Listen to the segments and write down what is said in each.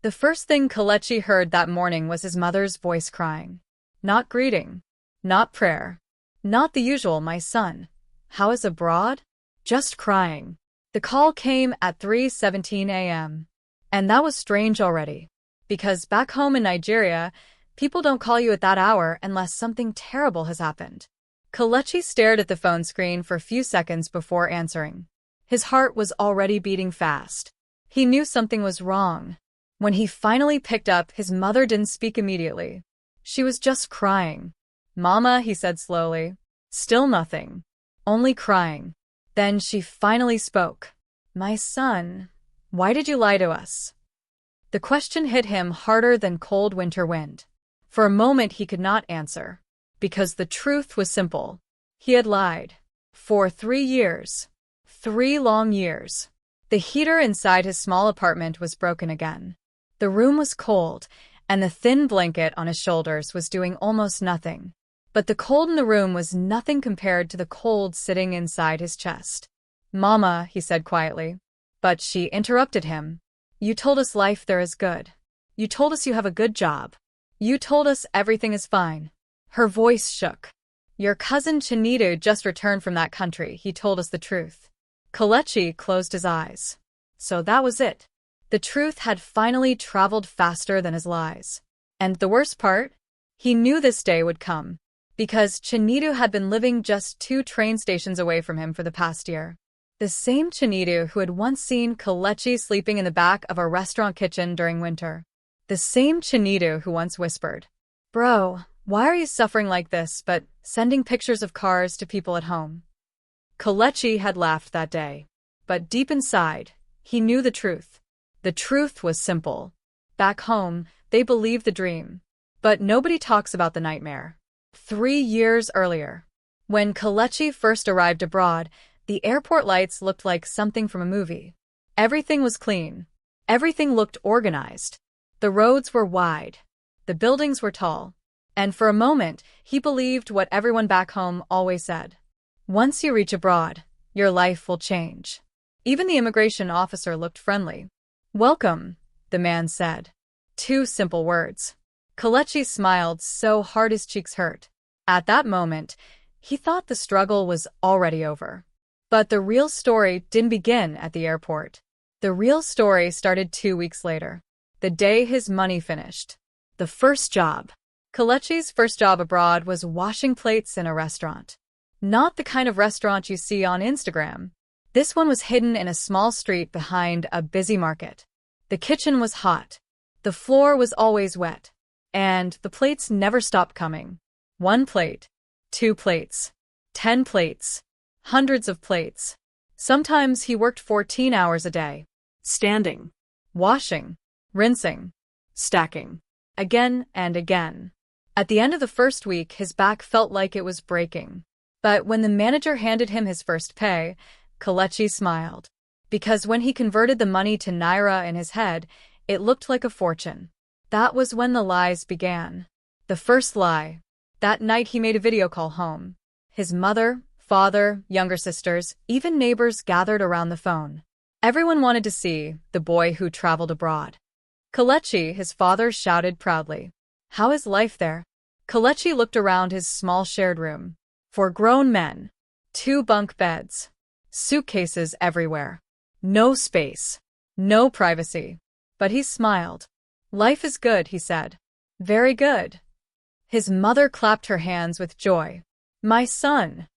The first thing Kelechi heard that morning was his mother's voice crying. Not greeting. Not prayer. Not the usual, "My son, how is abroad?" Just crying. The call came at 3:17 a.m. And that was strange already. Because back home in Nigeria, people don't call you at that hour unless something terrible has happened. Kelechi stared at the phone screen for a few seconds before answering. His heart was already beating fast. He knew something was wrong. When he finally picked up, his mother didn't speak immediately. She was just crying. "Mama," he said slowly. Still nothing. Only crying. Then she finally spoke. "My son, why did you lie to us?" The question hit him harder than cold winter wind. For a moment he could not answer. Because the truth was simple. He had lied. For 3 years. 3 long years. The heater inside his small apartment was broken again. The room was cold, and the thin blanket on his shoulders was doing almost nothing. But the cold in the room was nothing compared to the cold sitting inside his chest. "Mama," he said quietly. But she interrupted him. "You told us life there is good. You told us you have a good job. You told us everything is fine." Her voice shook. "Your cousin Chinedu just returned from that country. He told us the truth." Kelechi closed his eyes. So that was it. The truth had finally traveled faster than his lies. And the worst part? He knew this day would come. Because Chinedu had been living just 2 train stations away from him for the past year. The same Chinedu who had once seen Kelechi sleeping in the back of a restaurant kitchen during winter. The same Chinedu who once whispered, "Bro, why are you suffering like this?" but sending pictures of cars to people at home. Kelechi had laughed that day. But deep inside, he knew the truth. The truth was simple. Back home, they believed the dream. But nobody talks about the nightmare. 3 years earlier, when Kelechi first arrived abroad, the airport lights looked like something from a movie. Everything was clean. Everything looked organized. The roads were wide. The buildings were tall. And for a moment, he believed what everyone back home always said. Once you reach abroad, your life will change. Even the immigration officer looked friendly. "Welcome," the man said. 2 simple words. Kelechi smiled so hard his cheeks hurt. At that moment, he thought the struggle was already over. But the real story didn't begin at the airport. The real story started 2 weeks later. The day his money finished. The first job. Kelechi's first job abroad was washing plates in a restaurant. Not the kind of restaurant you see on Instagram. This one was hidden in a small street behind a busy market. The kitchen was hot. The floor was always wet. And the plates never stopped coming. 1 plate. 2 plates. 10 plates. Hundreds of plates. Sometimes he worked 14 hours a day. Standing. Washing. Rinsing. Stacking. Again and again. At the end of the first week, his back felt like it was breaking. But when the manager handed him his first pay, Kelechi smiled. Because when he converted the money to naira in his head, it looked like a fortune. That was when the lies began. The first lie. That night he made a video call home. His mother, father, younger sisters, even neighbors gathered around the phone. Everyone wanted to see the boy who traveled abroad. "Kelechi," his father shouted proudly. "How is life there?" Kelechi looked around his small shared room. 4 grown men. 2 bunk beds. Suitcases everywhere. No space. No privacy. But he smiled. "Life is good," he said. "Very good." His mother clapped her hands with joy. "My son,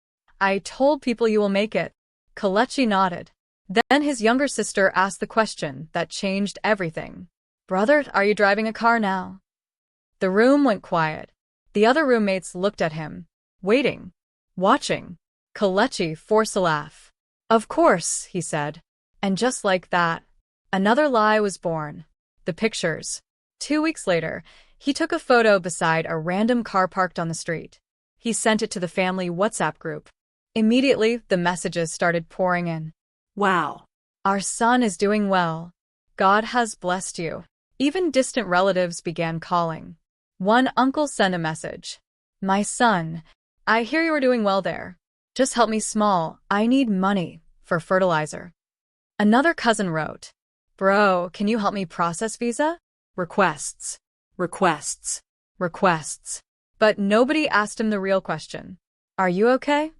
I told people you will make it." Kelechi nodded. Then his younger sister asked the question that changed everything. "Brother, are you driving a car now?" The room went quiet. The other roommates looked at him, waiting, watching. Kelechi forced a laugh. "Of course," he said. And just like that, another lie was born. The pictures. 2 weeks later, he took a photo beside a random car parked on the street. He sent it to the family WhatsApp group. Immediately, the messages started pouring in. "Wow. Our son is doing well. God has blessed you." Even distant relatives began calling. One uncle sent a message. "My son, I hear you are doing well there. Just help me small. I need money for fertilizer." Another cousin wrote, "Bro, can you help me process visa? Requests. Requests. Requests. But nobody asked him the real question. Are you okay?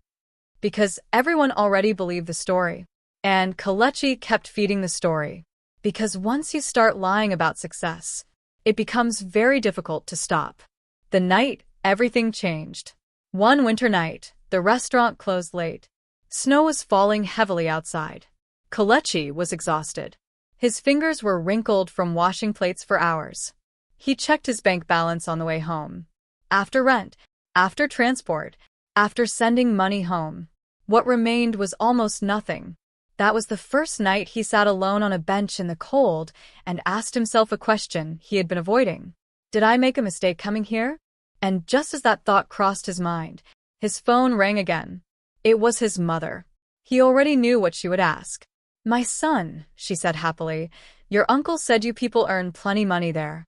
Because everyone already believed the story. And Kelechi kept feeding the story. Because once you start lying about success, it becomes very difficult to stop. The night everything changed. One winter night, the restaurant closed late. Snow was falling heavily outside. Kelechi was exhausted. His fingers were wrinkled from washing plates for hours. He checked his bank balance on the way home. After rent, after transport, after sending money home, what remained was almost nothing. That was the first night he sat alone on a bench in the cold and asked himself a question he had been avoiding. Did I make a mistake coming here? And just as that thought crossed his mind, his phone rang again. It was his mother. He already knew what she would ask. My son, she said happily, your uncle said you people earn plenty money there.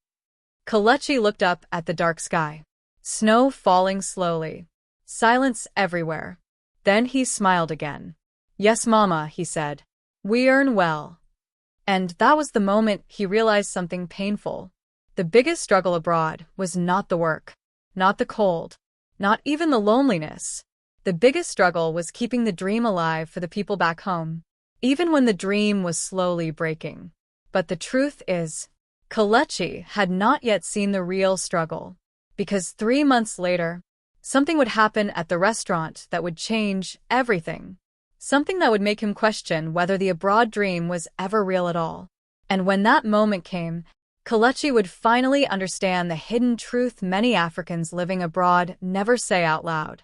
Kelechi looked up at the dark sky. Snow falling slowly. Silence everywhere. Then he smiled again. Yes, Mama, he said. We earn well. And that was the moment he realized something painful. The biggest struggle abroad was not the work, not the cold, not even the loneliness. The biggest struggle was keeping the dream alive for the people back home, even when the dream was slowly breaking. But the truth is, Kelechi had not yet seen the real struggle, because 3 months later, something would happen at the restaurant that would change everything. Something that would make him question whether the abroad dream was ever real at all. And when that moment came, Kelechi would finally understand the hidden truth many Africans living abroad never say out loud.